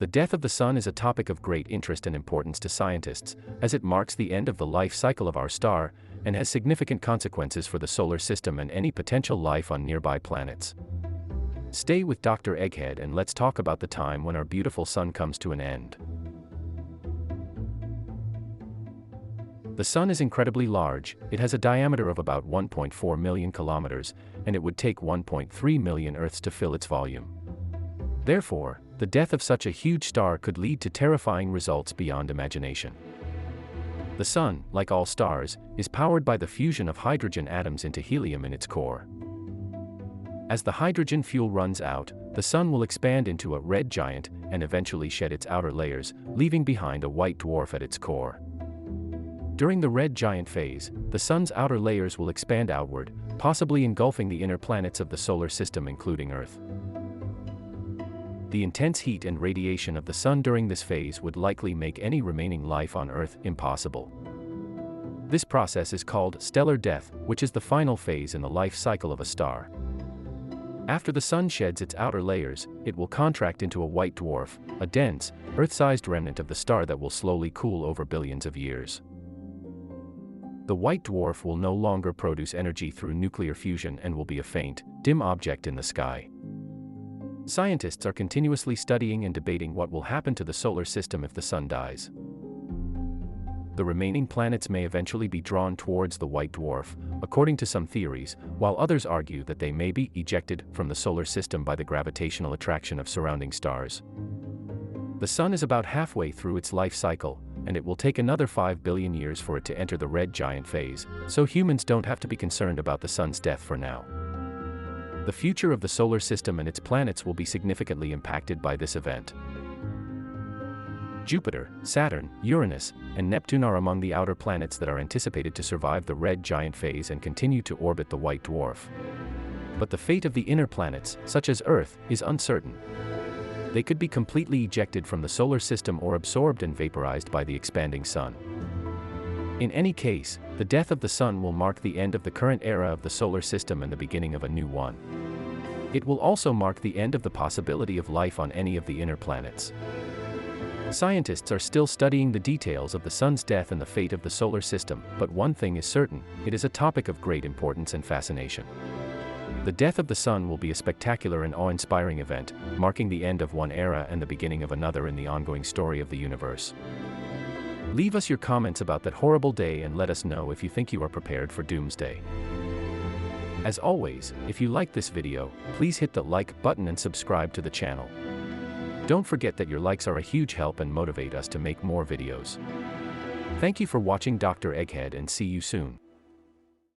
The death of the Sun is a topic of great interest and importance to scientists, as it marks the end of the life cycle of our star, and has significant consequences for the solar system and any potential life on nearby planets. Stay with Dr. Egghead and let's talk about the time when our beautiful Sun comes to an end. The Sun is incredibly large. It has a diameter of about 1.4 million kilometers, and it would take 1.3 million Earths to fill its volume. Therefore, the death of such a huge star could lead to terrifying results beyond imagination. The Sun, like all stars, is powered by the fusion of hydrogen atoms into helium in its core. As the hydrogen fuel runs out, the Sun will expand into a red giant and eventually shed its outer layers, leaving behind a white dwarf at its core. During the red giant phase, the Sun's outer layers will expand outward, possibly engulfing the inner planets of the solar system including Earth. The intense heat and radiation of the Sun during this phase would likely make any remaining life on Earth impossible. This process is called stellar death, which is the final phase in the life cycle of a star. After the Sun sheds its outer layers, it will contract into a white dwarf, a dense, Earth-sized remnant of the star that will slowly cool over billions of years. The white dwarf will no longer produce energy through nuclear fusion and will be a faint, dim object in the sky. Scientists are continuously studying and debating what will happen to the solar system if the Sun dies. The remaining planets may eventually be drawn towards the white dwarf, according to some theories, while others argue that they may be ejected from the solar system by the gravitational attraction of surrounding stars. The Sun is about halfway through its life cycle, and it will take another 5 billion years for it to enter the red giant phase, so humans don't have to be concerned about the Sun's death for now. The future of the solar system and its planets will be significantly impacted by this event. Jupiter, Saturn, Uranus, and Neptune are among the outer planets that are anticipated to survive the red giant phase and continue to orbit the white dwarf. But the fate of the inner planets, such as Earth, is uncertain. They could be completely ejected from the solar system or absorbed and vaporized by the expanding Sun. In any case, the death of the Sun will mark the end of the current era of the solar system and the beginning of a new one. It will also mark the end of the possibility of life on any of the inner planets. Scientists are still studying the details of the Sun's death and the fate of the solar system, but one thing is certain: it is a topic of great importance and fascination. The death of the Sun will be a spectacular and awe-inspiring event, marking the end of one era and the beginning of another in the ongoing story of the universe. Leave us your comments about that horrible day and let us know if you think you are prepared for doomsday. As always, if you like this video, please hit the like button and subscribe to the channel. Don't forget that your likes are a huge help and motivate us to make more videos. Thank you for watching Dr. Egghead and see you soon.